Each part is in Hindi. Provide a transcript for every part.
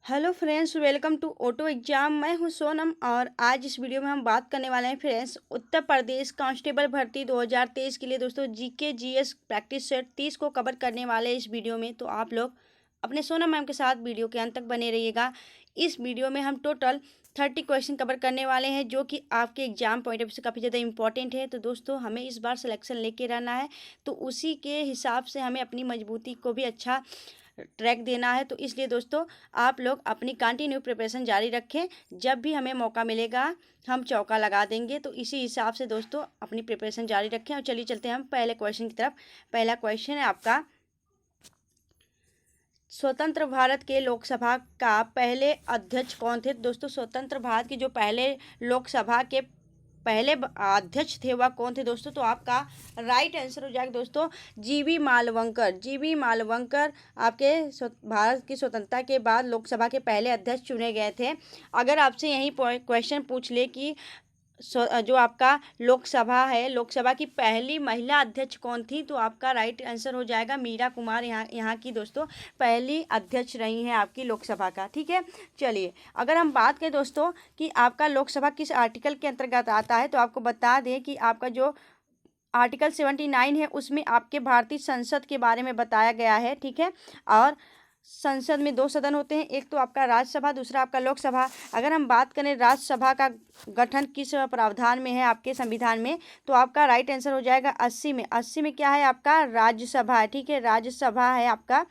Hello friends, welcome to auto exam. मैं हूं सोनम और आज इस वीडियो में हम बात करने वाले हैं फ्रेंड्स उत्तर प्रदेश कांस्टेबल भर्ती 2023 के लिए दोस्तों जीके जीएस प्रैक्टिस सेट 30 को कवर करने वाले हैं इस वीडियो में। तो आप लोग अपने सोनम मैम के साथ वीडियो के अंत तक बने रहिएगा। इस वीडियो में हम टोटल 30 क्वेश्चन कवर करने वाले हैं जो कि आपके एग्जाम पॉइंट ऑफ व्यू से काफ़ी ज़्यादा इंपॉर्टेंट है। तो दोस्तों हमें इस बार सिलेक्शन लेके रहना है, तो उसी के हिसाब से हमें अपनी मजबूती को भी अच्छा ट्रैक देना है। तो इसलिए दोस्तों आप लोग अपनी कंटिन्यू प्रिपरेशन जारी रखें। जब भी हमें मौका मिलेगा हम चौका लगा देंगे। तो इसी हिसाब से दोस्तों अपनी प्रिपरेशन जारी रखें। और चलिए चलते हैं हम पहले क्वेश्चन की तरफ। पहला क्वेश्चन है आपका, स्वतंत्र भारत के लोकसभा का पहले अध्यक्ष कौन थे? दोस्तों स्वतंत्र भारत की जो पहले लोकसभा के पहले अध्यक्ष थे वह कौन थे दोस्तों? तो आपका राइट आंसर हो जाएगा दोस्तों जीवी मालवंकर। जीवी मालवंकर आपके भारत की स्वतंत्रता के बाद लोकसभा के पहले अध्यक्ष चुने गए थे। अगर आपसे यही क्वेश्चन पूछ ले कि जो आपका लोकसभा है, लोकसभा की पहली महिला अध्यक्ष कौन थी? तो आपका राइट आंसर हो जाएगा मीरा कुमार। यहाँ की दोस्तों पहली अध्यक्ष रही हैं आपकी लोकसभा का। ठीक है, चलिए अगर हम बात करें दोस्तों कि आपका लोकसभा किस आर्टिकल के अंतर्गत आता है, तो आपको बता दें कि आपका जो आर्टिकल 79 है उसमें आपके भारतीय संसद के बारे में बताया गया है। ठीक है, और संसद में दो सदन होते हैं, एक तो आपका राज्यसभा, दूसरा आपका लोकसभा। अगर हम बात करें राज्यसभा का गठन किस प्रावधान में है आपके संविधान में, तो आपका राइट आंसर हो जाएगा 80 में। 80 में क्या है आपका? राज्यसभा है। ठीक है, राज्यसभा है आपका।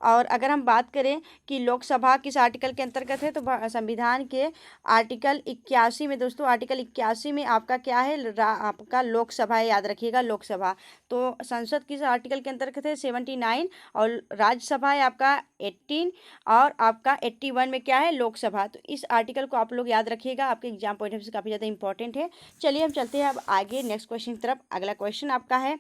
और अगर हम बात करें कि लोकसभा किस आर्टिकल के अंतर्गत है, तो संविधान के आर्टिकल 81 में दोस्तों, आर्टिकल 81 में आपका क्या है? आपका लोकसभा है, याद रखिएगा लोकसभा। तो संसद किस आर्टिकल के अंतर्गत है? 79। और राज्यसभा है आपका 18 और आपका 81 में क्या है? लोकसभा। तो इस आर्टिकल को आप लोग याद रखिएगा, आपके एग्जाम पॉइंट ऑफ व्यू से काफ़ी ज़्यादा इंपॉर्टेंट है। चलिए हम चलते हैं अब आगे नेक्स्ट क्वेश्चन की तरफ। अगला क्वेश्चन आपका है,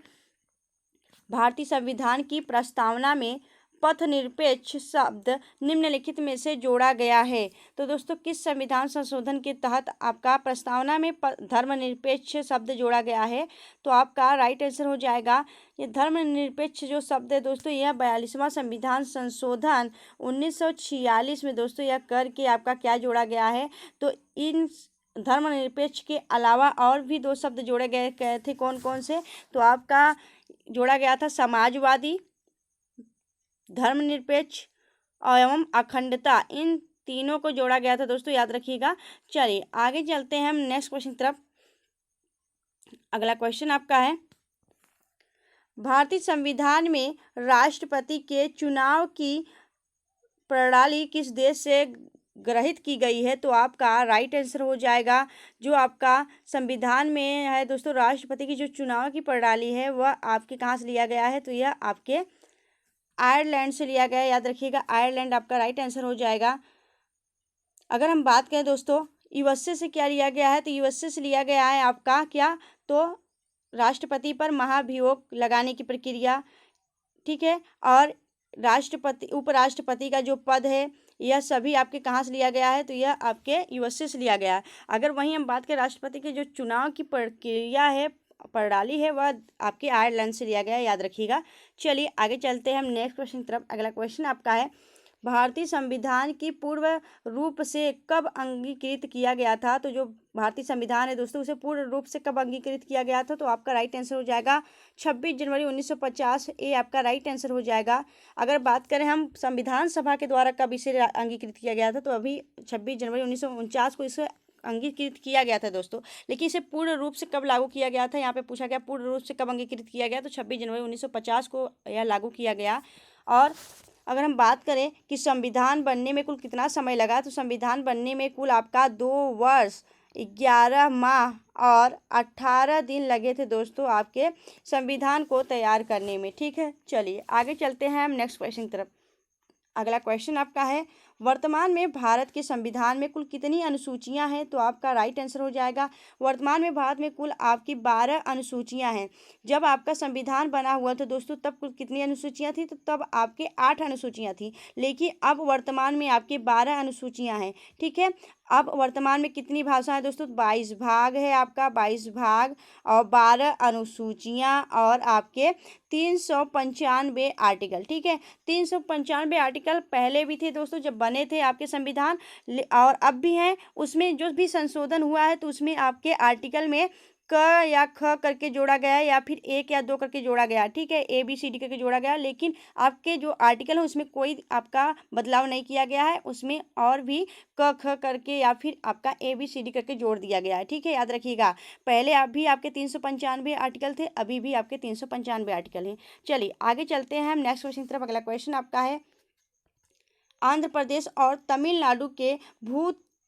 भारतीय संविधान की प्रस्तावना में पथनिरपेक्ष शब्द निम्नलिखित में से जोड़ा गया है। तो दोस्तों किस संविधान संशोधन के तहत आपका प्रस्तावना में धर्मनिरपेक्ष शब्द जोड़ा गया है? तो आपका राइट आंसर हो जाएगा ये धर्मनिरपेक्ष जो शब्द है दोस्तों, यह 42वां संविधान संशोधन 1946 में दोस्तों यह करके आपका क्या जोड़ा गया है? तो इन धर्मनिरपेक्ष के अलावा और भी दो शब्द जोड़े गए थे। कौन कौन से? तो आपका जोड़ा गया था समाजवादी, धर्मनिरपेक्ष एवं अखंडता। इन तीनों को जोड़ा गया था दोस्तों, याद रखिएगा। चलिए आगे चलते हैं हम नेक्स्ट क्वेश्चन की तरफ। अगला क्वेश्चन आपका है, भारतीय संविधान में राष्ट्रपति के चुनाव की प्रणाली किस देश से ग्रहित की गई है? तो आपका राइट आंसर हो जाएगा जो आपका संविधान में है दोस्तों, राष्ट्रपति की जो चुनाव की प्रणाली है वह आपके कहाँ से लिया गया है? तो यह आपके आयरलैंड से लिया गया है, याद रखिएगा आयरलैंड आपका राइट आंसर हो जाएगा। अगर हम बात करें दोस्तों यूएसए से क्या लिया गया है, तो यूएसए से लिया गया है आपका क्या? तो राष्ट्रपति पर महाभियोग लगाने की प्रक्रिया। ठीक है, और राष्ट्रपति उपराष्ट्रपति का जो पद है यह सभी आपके कहाँ से लिया गया है? तो यह आपके यूएसए से लिया गया है। अगर वहीं हम बात करें राष्ट्रपति के जो चुनाव की प्रक्रिया है, प्रणाली है, वह आपके आयरलैंड से लिया गया है, याद रखिएगा। चलिए आगे चलते हैं हम नेक्स्ट क्वेश्चन की तरफ। अगला क्वेश्चन आपका है, भारतीय संविधान की पूर्ण रूप से कब अंगीकृत किया गया था? तो जो भारतीय संविधान है दोस्तों उसे पूर्ण रूप से कब अंगीकृत किया गया था? तो आपका राइट आंसर हो जाएगा 26 जनवरी 1950। ये आपका राइट आंसर हो जाएगा। अगर बात करें हम संविधान सभा के द्वारा कब इसे अंगीकृत किया गया था, तो अभी 26 जनवरी 1949 को इसे अंगीकृत किया गया था दोस्तों। लेकिन इसे पूर्ण रूप से कब लागू किया गया था? यहाँ पे पूछा गया पूर्ण रूप से कब अंगीकृत किया गया, तो 26 जनवरी 1950 को यह लागू किया गया। और अगर हम बात करें कि संविधान बनने में कुल कितना समय लगा, तो संविधान बनने में कुल आपका 2 वर्ष 11 माह और 18 दिन लगे थे दोस्तों आपके संविधान को तैयार करने में। ठीक है, चलिए आगे चलते हैं हम नेक्स्ट क्वेश्चन की तरफ। अगला क्वेश्चन आपका है, वर्तमान में भारत के संविधान में कुल कितनी अनुसूचियां हैं? तो आपका राइट आंसर हो जाएगा वर्तमान में भारत में कुल आपकी 12 अनुसूचियां हैं। जब आपका संविधान बना हुआ था दोस्तों तब कुल कितनी अनुसूचियां थी? तो तब आपके 8 अनुसूचियां थी, लेकिन अब वर्तमान में आपके 12 अनुसूचियां हैं। ठीक है, अब वर्तमान में कितनी भाषाएं दोस्तों? 22 भाग है आपका, 22 भाग और 12 अनुसूचियां और आपके 395 आर्टिकल। ठीक है, 395 आर्टिकल पहले भी थे दोस्तों, जब बने बने थे आपके संविधान और अब भी हैं, उसमें जो भी संशोधन हुआ है तो उसमें आपके आर्टिकल में क या ख करके जोड़ा गया है या फिर 1 या 2 करके जोड़ा गया, ठीक है, ABCD करके जोड़ा गया, लेकिन आपके जो आर्टिकल है उसमें कोई आपका बदलाव नहीं किया गया है, उसमें और भी क ख करके या फिर आपका ABCD करके जोड़ दिया गया है, ठीक है, याद रखिएगा। पहले आप भी आपके 395 आर्टिकल थे, अभी भी आपके 395 आर्टिकल हैं। चलिए आगे चलते हैं हम नेक्स्ट क्वेश्चन की तरफ। अगला क्वेश्चन आपका है, आंध्र प्रदेश और तमिलनाडु के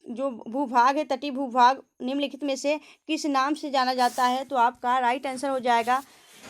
जो भूभाग है, तटीय भूभाग, निम्नलिखित में से किस नाम से जाना जाता है? तो आपका राइट आंसर हो जाएगा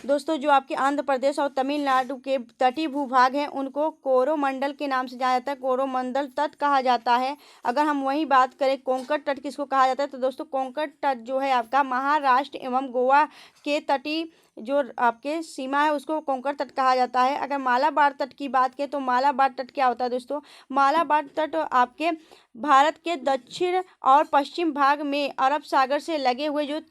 दोस्तों, जो आपके आंध्र प्रदेश और तमिलनाडु के तटीय भूभाग हैं उनको कोरोमंडल के नाम से जाना जाता है, कोरोमंडल तट कहा जाता है। अगर हम वही बात करें कोंकण तट किसको कहा जाता है, तो दोस्तों कोंकण तट जो है आपका महाराष्ट्र एवं गोवा के तटीय जो आपके सीमा है उसको कोंकण तट कहा जाता है। अगर मालाबार तट की बात करें तो मालाबार तट क्या होता है दोस्तों? मालाबार तट आपके भारत के दक्षिण और पश्चिम भाग में अरब सागर से लगे हुए जो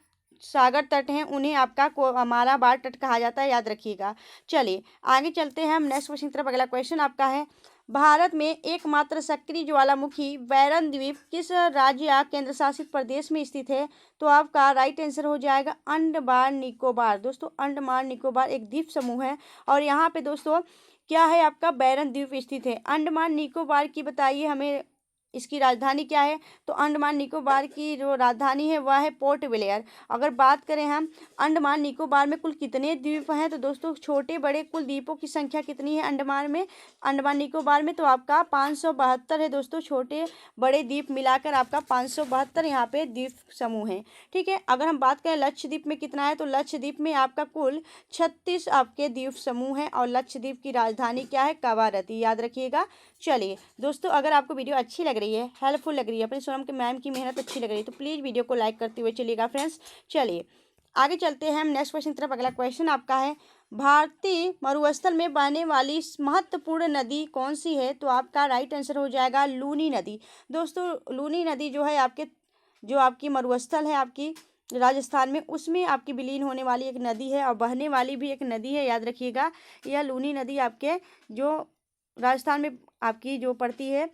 सागर तट हैं उन्हें आपका मालाबार तट कहा जाता है, याद रखिएगा। चलिए आगे चलते हैं हम नेक्स्ट क्वेश्चन की तरफ। अगला क्वेश्चन आपका है, भारत में एकमात्र सक्रिय ज्वालामुखी बैरन द्वीप किस राज्य या केंद्र शासित प्रदेश में स्थित है? तो आपका राइट आंसर हो जाएगा अंडमान निकोबार। दोस्तों अंडमान निकोबार एक द्वीप समूह है और यहाँ पे दोस्तों क्या है, आपका बैरन द्वीप स्थित है। अंडमान निकोबार की बताइए हमें इसकी राजधानी क्या है? तो अंडमान निकोबार की जो राजधानी है वह है पोर्ट ब्लेयर। अगर बात करें हम अंडमान निकोबार में कुल कितने द्वीप हैं, तो दोस्तों छोटे बड़े कुल द्वीपों की संख्या कितनी है अंडमान निकोबार में? तो आपका 572 है दोस्तों, छोटे बड़े द्वीप मिलाकर आपका 572 यहाँ पे द्वीप समूह है, ठीक है। अगर हम बात करें लक्षद्वीप में कितना है, तो लक्षद्वीप में आपका कुल 36 आपके द्वीप समूह हैं और लक्षद्वीप की राजधानी क्या है? कवारती, याद रखिएगा। चलिए दोस्तों अगर आपको वीडियो अच्छी लग रही है, हेल्पफुल लग रही है, अपने सोनम के मैम की मेहनत अच्छी लग रही है तो प्लीज़ वीडियो को लाइक करते हुए चलिएगा फ्रेंड्स। चलिए आगे चलते हैं हम नेक्स्ट क्वेश्चन की तरफ। अगला क्वेश्चन आपका है, भारतीय मरुस्थल में बहने वाली महत्वपूर्ण नदी कौन सी है? तो आपका राइट आंसर हो जाएगा लूनी नदी। दोस्तों लूनी नदी जो है आपकी मरुस्थल है आपकी राजस्थान में, उसमें आपकी विलीन होने वाली एक नदी है और बहने वाली भी एक नदी है, याद रखिएगा। यह लूनी नदी आपके जो राजस्थान में आपकी जो पड़ती है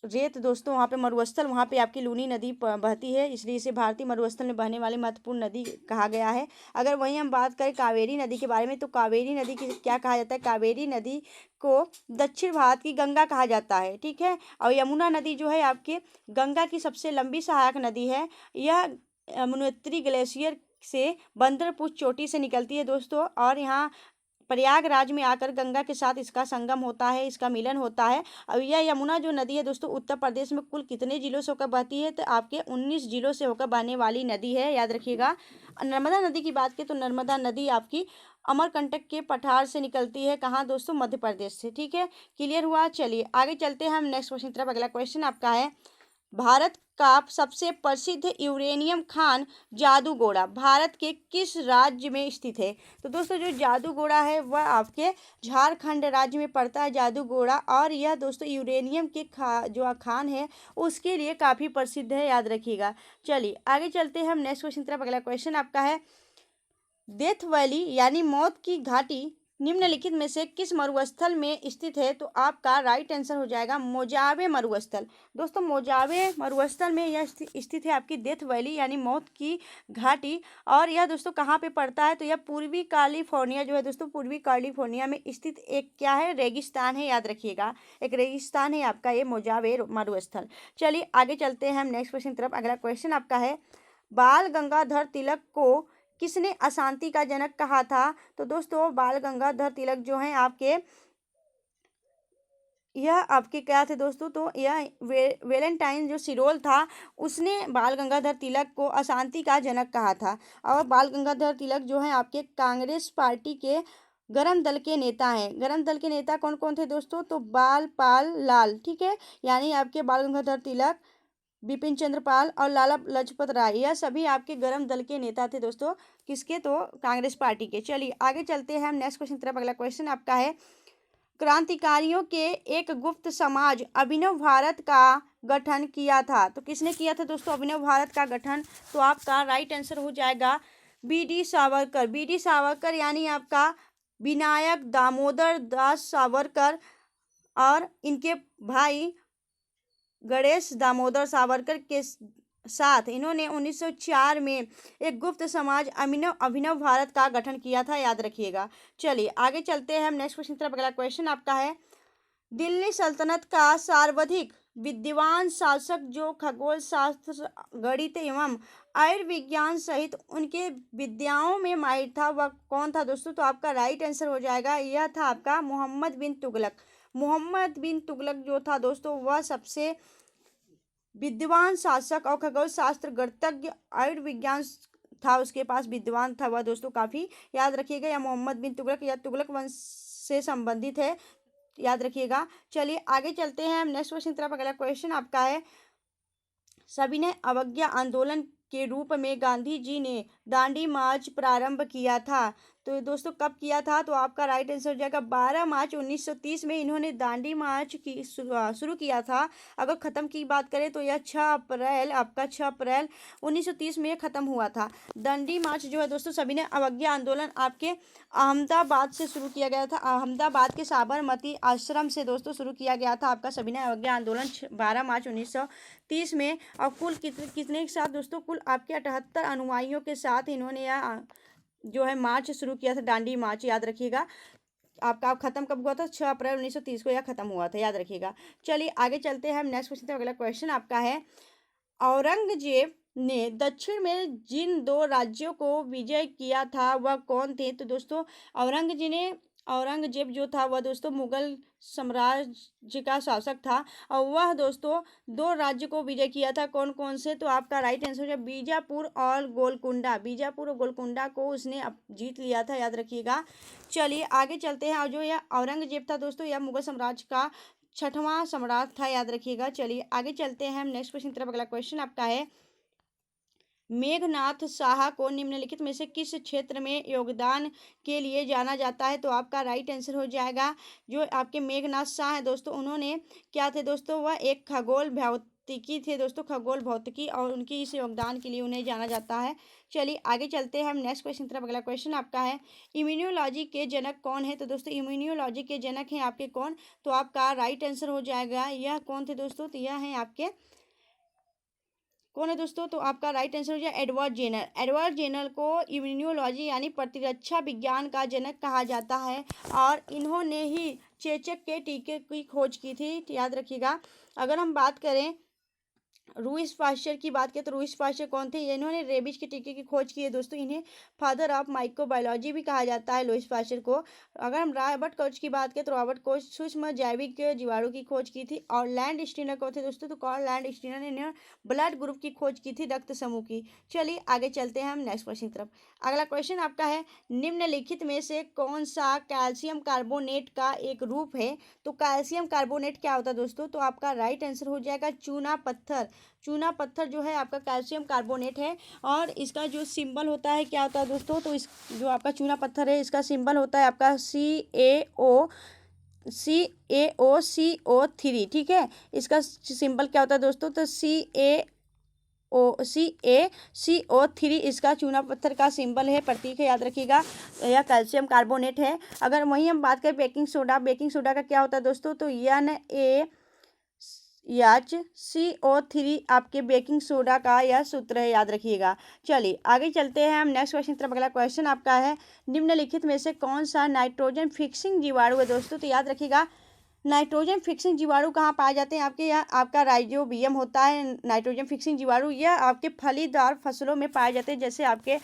रेत दोस्तों, वहाँ पे मरुस्थल, वहाँ पे आपकी लूनी नदी बहती है, इसलिए इसे भारतीय मरुस्थल में बहने वाली महत्वपूर्ण नदी कहा गया है। अगर वहीं हम बात करें कावेरी नदी के बारे में, तो कावेरी नदी की क्या कहा जाता है? कावेरी नदी को दक्षिण भारत की गंगा कहा जाता है, ठीक है। और यमुना नदी जो है आपके गंगा की सबसे लंबी सहायक नदी है। यह यमुनोत्री ग्लेशियर से बंदरपुर चोटी से निकलती है दोस्तों और यहाँ प्रयागराज में आकर गंगा के साथ इसका संगम होता है, इसका मिलन होता है। अब यह यमुना जो नदी है दोस्तों उत्तर प्रदेश में कुल कितने जिलों से होकर बहती है? तो आपके 19 जिलों से होकर बहने वाली नदी है, याद रखिएगा। नर्मदा नदी की बात करें तो नर्मदा नदी आपकी अमरकंटक के पठार से निकलती है, कहाँ दोस्तों? मध्य प्रदेश से, ठीक है, क्लियर हुआ। चलिए आगे चलते हैं हम नेक्स्ट क्वेश्चन की तरफ। अगला क्वेश्चन आपका है, भारत का सबसे प्रसिद्ध यूरेनियम खान जादूगोड़ा भारत के किस राज्य में स्थित है? तो दोस्तों जो जादूगोड़ा है वह आपके झारखंड राज्य में पड़ता है जादूगोड़ा, और यह दोस्तों यूरेनियम के जो खान है उसके लिए काफ़ी प्रसिद्ध है, याद रखिएगा। चलिए आगे चलते हैं हम नेक्स्ट क्वेश्चन की तरफ। अगला क्वेश्चन आपका है, डेथ वैली यानी मौत की घाटी निम्नलिखित में से किस मरुस्थल में स्थित है? तो आपका राइट आंसर हो जाएगा मोजावे मरुस्थल। दोस्तों मोजावे मरुस्थल में यह स्थित है आपकी डेथ वैली यानी मौत की घाटी, और यह दोस्तों कहाँ पे पड़ता है? तो यह पूर्वी कैलिफोर्निया जो है दोस्तों, पूर्वी कैलिफोर्निया में स्थित एक क्या है? रेगिस्तान है, याद रखिएगा, एक रेगिस्तान है आपका ये मोजावे मरुस्थल। चलिए आगे चलते हैं हम नेक्स्ट क्वेश्चन की तरफ। अगला क्वेश्चन आपका है, बाल गंगाधर तिलक को किसने अशांति का जनक कहा था? तो दोस्तों बाल गंगाधर तिलक जो हैं यह आपके क्या थे दोस्तों? तो यह वेलेंटाइन जो सिरोल था उसने बाल गंगाधर तिलक को अशांति का जनक कहा था। और बाल गंगाधर तिलक जो है आपके कांग्रेस पार्टी के गरम दल के नेता हैं। गरम दल के नेता कौन कौन थे दोस्तों? तो बाल पाल लाल, ठीक है, यानी आपके बाल गंगाधर तिलक, बिपिन चंद्र पाल और लाला लाजपत राय, यह सभी आपके गरम दल के नेता थे दोस्तों, किसके? तो कांग्रेस पार्टी के। चलिए आगे चलते हैं हम नेक्स्ट क्वेश्चन की तरफ। अगला क्वेश्चन आपका है, क्रांतिकारियों के एक गुप्त समाज अभिनव भारत का गठन किया था। तो किसने किया था दोस्तों अभिनव भारत का गठन? तो आपका राइट आंसर हो जाएगा BD सावरकर। BD सावरकर यानी आपका विनायक दामोदर दास सावरकर और इनके भाई गणेश दामोदर सावरकर के साथ इन्होंने 1904 में एक गुप्त समाज अभिनव भारत का गठन किया था, याद रखिएगा। चलिए आगे चलते हैं हम नेक्स्ट क्वेश्चन की तरफ। अगला क्वेश्चन आपका है, दिल्ली सल्तनत का सर्वाधिक विद्वान शासक जो खगोल शास्त्र, गणित एवं आयुर्विज्ञान सहित उनके विद्याओं में माहिर था, वह कौन था दोस्तों? तो आपका राइट आंसर हो जाएगा, यह था आपका मोहम्मद बिन तुगलक। मोहम्मद बिन तुगलक जो था दोस्तों, वह सबसे विद्वान शासक और खगोल शास्त्र, गणितज्ञ, आयुर्विज्ञान था उसके पास, विद्वान था वह दोस्तों काफी, याद रखिएगा। या मोहम्मद बिन तुगलक या तुगलक वंश से संबंधित है, याद रखिएगा। चलिए आगे चलते हैं हम नेक्स्ट क्वेश्चन की तरफ। अगला क्वेश्चन आपका है, सविनय अवज्ञा आंदोलन के रूप में गांधी जी ने दांडी मार्च प्रारंभ किया था, तो दोस्तों कब किया था? तो आपका राइट आंसर हो जाएगा 12 मार्च 1930 में इन्होंने दांडी मार्च की शुरू किया था। अगर ख़त्म की बात करें तो यह 6 अप्रैल 1930 में ख़त्म हुआ था। दांडी मार्च जो है दोस्तों सविनय अवज्ञा आंदोलन आपके अहमदाबाद से शुरू किया गया था, अहमदाबाद के साबरमती आश्रम से दोस्तों शुरू किया गया था आपका सविनय अवज्ञा आंदोलन 12 मार्च 1930 में। और कुल कितने के साथ दोस्तों? कुल आपके 78 अनुयायियों के साथ इन्होंने यह जो है मार्च शुरू किया था, दांडी मार्च, याद रखिएगा। आपका खत्म कब हुआ था? 6 अप्रैल 1930 को यह खत्म हुआ था, याद रखिएगा। चलिए आगे चलते हैं हम नेक्स्ट क्वेश्चन। अगला क्वेश्चन आपका है, औरंगजेब ने दक्षिण में जिन 2 राज्यों को विजय किया था वह कौन थे? तो दोस्तों औरंगजेब जो था वह दोस्तों मुगल साम्राज्य का शासक था और वह दोस्तों 2 राज्य को विजय किया था। कौन कौन से? तो आपका राइट आंसर है बीजापुर और गोलकुंडा। बीजापुर और गोलकुंडा को उसने जीत लिया था, याद रखिएगा। चलिए आगे चलते हैं। और जो यह औरंगजेब था दोस्तों, यह मुगल साम्राज्य का 6वां सम्राट था, याद रखिएगा। चलिए आगे चलते हैं हम नेक्स्ट क्वेश्चन की तरफ। अगला क्वेश्चन आपका है, मेघनाथ साहा को निम्नलिखित में से किस क्षेत्र में योगदान के लिए जाना जाता है? तो आपका राइट आंसर हो जाएगा, जो आपके मेघनाथ शाह हैं दोस्तों, उन्होंने क्या थे दोस्तों? वह एक खगोल भौतिकी थे दोस्तों, खगोल भौतिकी, और उनकी इस योगदान के लिए उन्हें जाना जाता है। चलिए आगे चलते हैं हम नेक्स्ट क्वेश्चन की तरफ। अगला क्वेश्चन आपका है, इम्यूनोलॉजी के जनक कौन है? तो दोस्तों इम्यूनोलॉजी के जनक हैं आपके कौन? तो आपका राइट आंसर हो जाएगा, यह कौन थे दोस्तों? तो यह हैं आपके कौन है दोस्तों? तो आपका राइट आंसर हो जाए एडवर्ड जेनर। एडवर्ड जेनर को इम्यूनोलॉजी यानी प्रतिरक्षा विज्ञान का जनक कहा जाता है और इन्होंने ही चेचक के टीके की खोज की थी, याद रखिएगा। अगर हम बात करें लुईस पाश्चर की बात करें तो लुईस पाश्चर कौन थे? इन्होंने रेबीज के टीके की खोज की है दोस्तों, इन्हें फादर ऑफ माइक्रोबायोलॉजी भी कहा जाता है लुईस पाश्चर को। अगर हम रॉबर्ट कोच की बात करें तो रॉबर्ट कोच सूक्ष्म जैविक जीवाणु की खोज की थी। और लैंड स्टीनर कौन थे दोस्तों? तो कार्ल लैंड स्टीनर ने इन्हें ब्लड ग्रुप की खोज की थी, रक्त समूह की। चलिए आगे चलते हैं हम नेक्स्ट क्वेश्चन की तरफ। अगला क्वेश्चन आपका है, निम्नलिखित में से कौन सा कैल्शियम कार्बोनेट का एक रूप है? तो कैल्शियम कार्बोनेट क्या होता है दोस्तों? तो आपका राइट आंसर हो जाएगा चूना पत्थर। चूना पत्थर जो है आपका कैल्शियम कार्बोनेट है और इसका जो सिंबल होता है क्या होता है दोस्तों? तो इस जो आपका चूना पत्थर है इसका सिंबल होता है आपका CaO3, ठीक है। इसका सिंबल क्या होता है दोस्तों? तो CaCO3 इसका चूना पत्थर का सिंबल है, प्रतीक है, याद रखिएगा। यह कैल्शियम कार्बोनेट है। अगर वहीं हम बात करें बेकिंग सोडा, बेकिंग सोडा का क्या होता है दोस्तों? तो NaCO3 आपके बेकिंग सोडा का यह सूत्र है, याद रखिएगा। चलिए आगे चलते हैं हम नेक्स्ट क्वेश्चन की तरफ। अगला क्वेश्चन आपका है, निम्नलिखित में से कौन सा नाइट्रोजन फिक्सिंग जीवाणु है दोस्तों? तो याद रखिएगा, नाइट्रोजन फिक्सिंग जीवाणु कहाँ पाए जाते हैं आपके? यहाँ आपका राइजोबियम होता है नाइट्रोजन फिक्सिंग जीवाणु। यह आपके फलीदार फसलों में पाए जाते हैं, जैसे आपके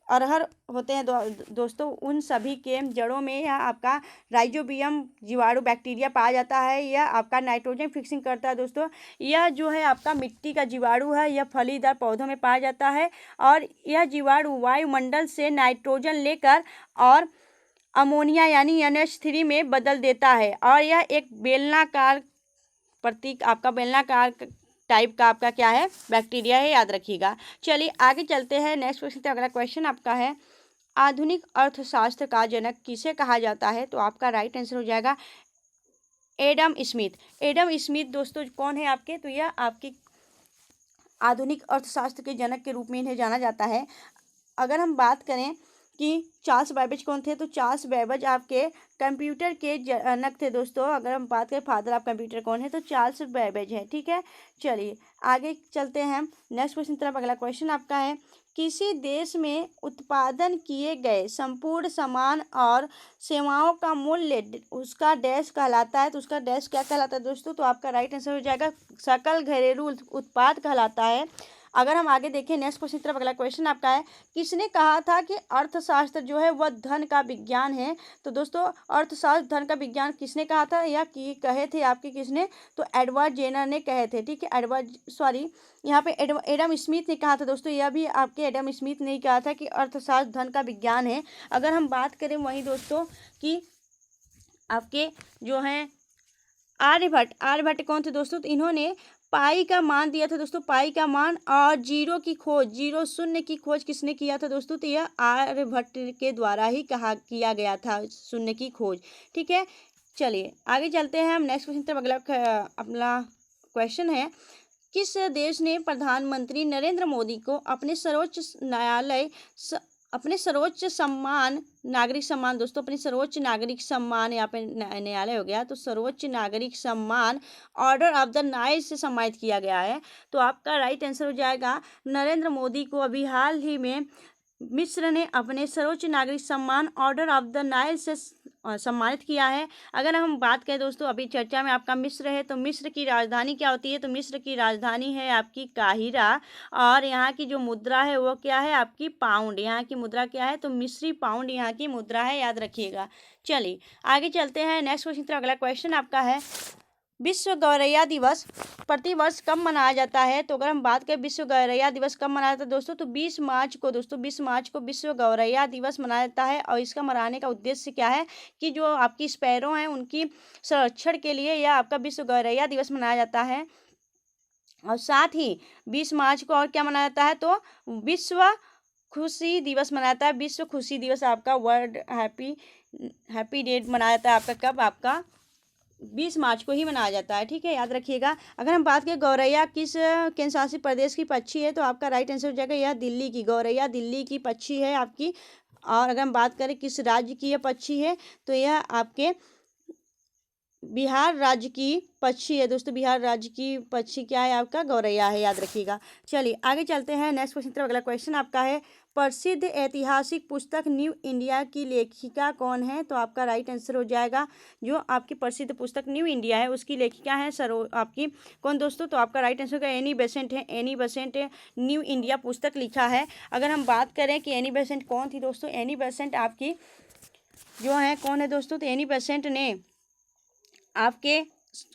अरहर होते हैं दोस्तों, उन सभी के जड़ों में यह आपका राइजोबियम जीवाणु बैक्टीरिया पाया जाता है। यह आपका नाइट्रोजन फिक्सिंग करता है दोस्तों। यह जो है आपका मिट्टी का जीवाणु है, यह फलीदार पौधों में पाया जाता है और यह जीवाणु वायुमंडल से नाइट्रोजन लेकर और अमोनिया यानी NH3 में बदल देता है और यह एक बेलनाकार प्रतीक आपका बेलनाकार टाइप का आपका क्या है? बैक्टीरिया है, याद रखिएगा। चलिए आगे चलते हैं नेक्स्ट क्वेश्चन पे। अगला क्वेश्चन आपका है, आधुनिक अर्थशास्त्र का जनक किसे कहा जाता है? तो आपका राइट आंसर हो जाएगा एडम स्मिथ। एडम स्मिथ दोस्तों कौन है आपके? तो यह आपके आधुनिक अर्थशास्त्र के जनक के रूप में इन्हें जाना जाता है। अगर हम बात करें कि चार्ल्स बैबेज कौन थे? तो चार्ल्स बैबेज आपके कंप्यूटर के जनक थे दोस्तों। अगर हम बात करें फादर ऑफ कंप्यूटर कौन है, तो चार्ल्स बैबेज है। ठीक है, चलिए आगे चलते हैं नेक्स्ट क्वेश्चन तरफ। अगला क्वेश्चन आपका है, किसी देश में उत्पादन किए गए संपूर्ण सामान और सेवाओं का मूल्य उसका डैश कहलाता है। तो उसका डैश क्या कहलाता है दोस्तों? तो आपका राइट आंसर हो जाएगा सकल घरेलू उत्पाद कहलाता है। अगर हम आगे देखें नेक्स्ट क्वेश्चन तरफ, अगला क्वेश्चन आपका है, किसने कहा था कि अर्थशास्त्र जो है वह धन का विज्ञान है? तो दोस्तों अर्थशास्त्र धन का विज्ञान किसने कहा था या कि कहे थे आपके किसने? तो एडवर्ड जेनर ने कहे थे। ठीक है, यहाँ पे एडम स्मिथ ने कहा था दोस्तों। यह भी आपके एडम स्मिथ ने कहा था कि अर्थशास्त्र धन का विज्ञान है। अगर हम बात करें वहीं दोस्तों कि आपके जो हैं आर्यभट्ट कौन थे दोस्तों? तो इन्होंने पाई का मान दिया था दोस्तों, पाई का मान, और जीरो शून्य की खोज किसने किया था दोस्तों? तो यह आर्यभट्ट के द्वारा ही किया गया था शून्य की खोज। ठीक है, चलिए आगे चलते हैं हम नेक्स्ट क्वेश्चन तरफ। अगला अपना क्वेश्चन है, किस देश ने प्रधानमंत्री नरेंद्र मोदी को अपने सर्वोच्च सम्मान नागरिक सम्मान दोस्तों, अपने सर्वोच्च नागरिक सम्मान, यहाँ पे न्यायालय हो गया, तो सर्वोच्च नागरिक सम्मान ऑर्डर ऑफ द नाइल से सम्मानित किया गया है? तो आपका राइट आंसर हो जाएगा, नरेंद्र मोदी को अभी हाल ही में मिस्र ने अपने सर्वोच्च नागरिक सम्मान ऑर्डर ऑफ द नाइल से सम्मानित किया है। अगर हम बात करें दोस्तों, अभी चर्चा में आपका मिस्र है, तो मिस्र की राजधानी क्या होती है? तो मिस्र की राजधानी है आपकी काहिरा, और यहाँ की जो मुद्रा है वो क्या है? आपकी पाउंड। यहाँ की मुद्रा क्या है? तो मिस्री पाउंड यहाँ की मुद्रा है, याद रखिएगा। चलिए आगे चलते हैं नेक्स्ट क्वेश्चन तरफ। अगला क्वेश्चन आपका है, विश्व गौरैया दिवस प्रतिवर्ष कब मनाया जाता है? तो अगर हम बात करें विश्व गौरैया दिवस कब मनाया जाता है दोस्तों, तो 20 मार्च को दोस्तों, 20 मार्च को विश्व गौरैया दिवस मनाया जाता है। और इसका मनाने का उद्देश्य क्या है कि जो आपकी स्पैरो हैं उनकी संरक्षण के लिए यह आपका विश्व गौरैया दिवस मनाया जाता है। और साथ ही 20 मार्च को और क्या मनाया जाता है? तो विश्व खुशी दिवस मनाया जाता है। विश्व खुशी दिवस आपका वर्ल्ड हैप्पी डे मनाया जाता है आपका कब? आपका 20 मार्च को ही मनाया जाता है। ठीक है, याद रखिएगा। अगर हम बात करें गौरैया किस केंद्र शासित प्रदेश की पक्षी है, तो आपका राइट आंसर हो जाएगा यह दिल्ली की, गौरैया दिल्ली की पक्षी है आपकी। और अगर हम बात करें किस राज्य की यह पक्षी है, तो यह आपके बिहार राज्य की पक्षी है दोस्तों। बिहार राज्य की पक्षी क्या है? आपका गौरैया है, याद रखिएगा। चलिए आगे चलते हैं नेक्स्ट क्वेश्चन तरफ। अगला क्वेश्चन आपका है, प्रसिद्ध ऐतिहासिक पुस्तक न्यू इंडिया की लेखिका कौन है? तो आपका राइट आंसर हो जाएगा, जो आपकी प्रसिद्ध पुस्तक न्यू इंडिया है उसकी लेखिका है आपकी कौन दोस्तों? तो आपका राइट आंसर होगा एनी बेसेंट है। एनी बेसेंट न्यू इंडिया पुस्तक लिखा है। अगर हम बात करें कि एनी बेसेंट कौन थी दोस्तों, एनी बेसेंट आपकी जो है कौन है दोस्तों? तो एनी बेसेंट ने आपके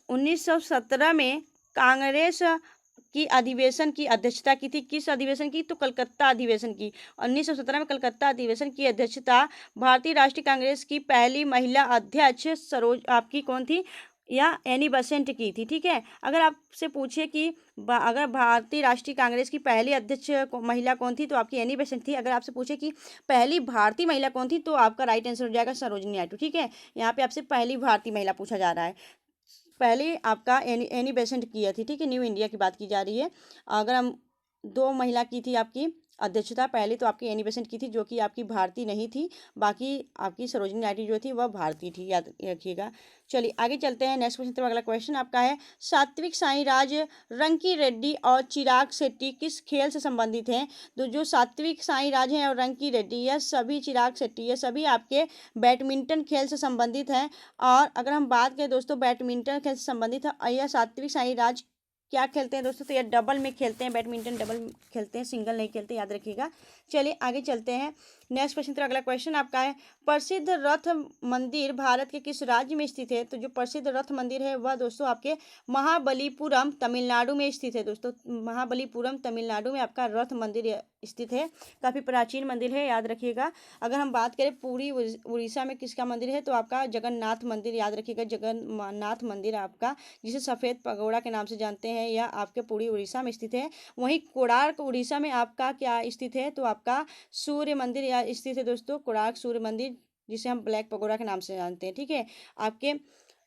1917 में कांग्रेस की अधिवेशन की अध्यक्षता की थी। किस अधिवेशन की? तो कलकत्ता अधिवेशन की। 1917 में कलकत्ता अधिवेशन की अध्यक्षता भारतीय राष्ट्रीय कांग्रेस की पहली महिला अध्यक्ष आपकी कौन थी? या एनी बेसेंट की थी। ठीक है, अगर आपसे पूछे कि अगर भारतीय राष्ट्रीय कांग्रेस की पहली अध्यक्ष महिला कौन थी, तो आपकी एनी बेसेंट थी। अगर आपसे पूछे कि पहली भारतीय महिला कौन थी, तो आपका राइट आंसर हो जाएगा सरोजिनी नायडू। ठीक है, यहाँ पे आपसे पहली भारतीय महिला पूछा जा रहा है। पहले आपका एनी बेसेंट की थी। ठीक है, न्यू इंडिया की बात की जा रही है। अगर हम 2 महिला की थी आपकी अध्यक्षता, पहले तो आपकी एनी बेसेंट की थी जो कि आपकी भारतीय नहीं थी, बाकी आपकी सरोजिनी नायडू जो थी वह भारतीय थी, याद रखिएगा। चलिए आगे चलते हैं नेक्स्ट क्वेश्चन तरफ। अगला क्वेश्चन आपका है, सात्विक साईराज, रंकी रेड्डी और चिराग शेट्टी किस खेल से संबंधित हैं? तो जो सात्विक साईराज हैं और रंकी रेड्डी, यह सभी चिराग शेट्टी, ये सभी आपके बैडमिंटन खेल से संबंधित हैं। और अगर हम बात करें दोस्तों बैडमिंटन खेल से संबंधित है, यह सात्विक साईराज क्या खेलते हैं दोस्तों? तो ये डबल में खेलते हैं, बैडमिंटन डबल खेलते हैं, सिंगल नहीं खेलते, याद रखिएगा। चलिए आगे चलते हैं नेक्स्ट क्वेश्चन तरफ। अगला क्वेश्चन आपका है, प्रसिद्ध रथ मंदिर भारत के किस राज्य में स्थित है? तो जो प्रसिद्ध रथ मंदिर है वह दोस्तों आपके महाबलीपुरम तमिलनाडु में स्थित है दोस्तों। महाबलीपुरम तमिलनाडु में आपका रथ मंदिर स्थित है, काफ़ी प्राचीन मंदिर है, याद रखिएगा। अगर हम बात करें पूरी उड़ीसा में किसका मंदिर है, तो आपका जगन्नाथ मंदिर, याद रखिएगा। जगन्नाथ मंदिर आपका, जिसे सफ़ेद पगोड़ा के नाम से जानते हैं, यह आपके पूरी उड़ीसा में स्थित है। वहीं कोणार्क उड़ीसा में आपका क्या स्थित है? तो आपका सूर्य मंदिर स्थित है दोस्तों, कोणार्क सूर्य मंदिर, जिसे हम ब्लैक पगोड़ा के नाम से जानते हैं। ठीक है, आपके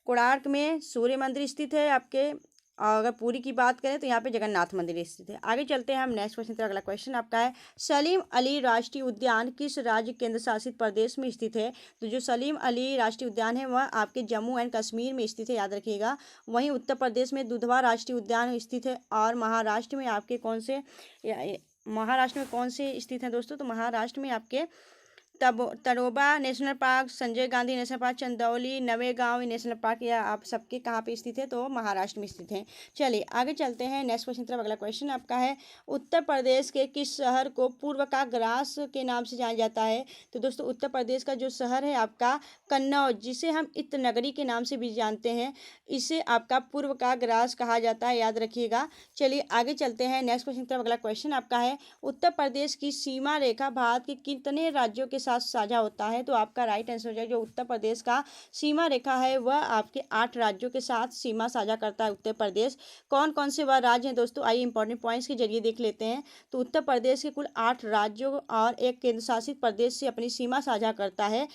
कोणार्क में सूर्य मंदिर स्थित है आपके और अगर पुरी की बात करें तो यहाँ पे जगन्नाथ मंदिर स्थित है। आगे चलते हैं हम नेक्स्ट क्वेश्चन की तरफ। अगला क्वेश्चन आपका है सलीम अली राष्ट्रीय उद्यान किस राज्य केंद्र शासित प्रदेश में स्थित है? तो जो सलीम अली राष्ट्रीय उद्यान है वह आपके जम्मू एंड कश्मीर में स्थित है, याद रखिएगा। वहीं उत्तर प्रदेश में दुधवा राष्ट्रीय उद्यान स्थित है। और महाराष्ट्र में आपके कौन से महाराष्ट्र में कौन से स्थित हैं दोस्तों? तो महाराष्ट्र में आपके Tadoba national park, Sanjay Gandhi national park, Chandauli, Navegaon national park, या आप सबके कहाँ पे स्थित है? तो महाराष्ट्र में स्थित हैं। चलिए आगे चलते हैं नेक्स्ट क्वेश्चन की तरफ। अगला क्वेश्चन आपका है उत्तर प्रदेश के किस शहर को पूर्व का ग्रास के नाम से जाना जाता है? तो दोस्तों उत्तर प्रदेश का जो शहर है आपका कन्नौज, जिसे हम इत्र नगरी के नाम से भी जानते हैं, इसे आपका पूर्व का ग्रास कहा जाता है, याद रखिएगा। चलिए आगे चलते हैं नेक्स्ट क्वेश्चन की तरफ। अगला क्वेश्चन आपका है उत्तर प्रदेश की सीमा रेखा भारत के कितने राज्यों के साथ साझा होता है? तो आपका राइट आंसर हो जाएगा जो उत्तर प्रदेश का सीमा रेखा है वह आपके 8 राज्यों के साथ सीमा साझा करता है उत्तर प्रदेश। कौन कौन से वह राज्य हैं दोस्तों? आइए इंपॉर्टेंट पॉइंट्स के जरिए देख लेते हैं। तो उत्तर प्रदेश के कुल 8 राज्यों और एक केंद्र शासित प्रदेश से अपनी सीमा साझा करता है।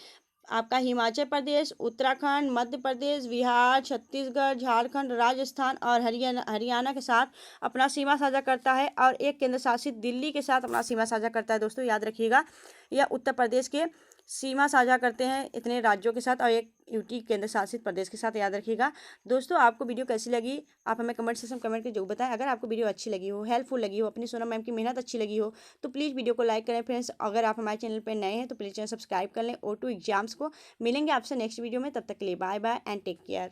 आपका हिमाचल प्रदेश, उत्तराखंड, मध्य प्रदेश, बिहार, छत्तीसगढ़, झारखंड, राजस्थान और हरियाणा के साथ अपना सीमा साझा करता है। और एक केंद्र शासित दिल्ली के साथ अपना सीमा साझा करता है दोस्तों, याद रखिएगा। यह उत्तर प्रदेश के सीमा साझा करते हैं इतने राज्यों के साथ और एक यूटी केंद्र शासित प्रदेश के साथ, याद रखिएगा। दोस्तों आपको वीडियो कैसी लगी आप हमें कमेंट सेक्शन में कमेंट करके जरूर बताएं। अगर आपको वीडियो अच्छी लगी हो, हेल्पफुल लगी हो, अपनी सोनम मैम की मेहनत अच्छी लगी हो तो प्लीज़ वीडियो को लाइक करें फ्रेंड्स। अगर आप हमारे चैनल पर नए हैं तो प्लीज़ चैनल सब्सक्राइब कर लें। O2 एग्जाम्स को मिलेंगे आपसे नेक्स्ट वीडियो में, तब तक के लिए bye bye and take care.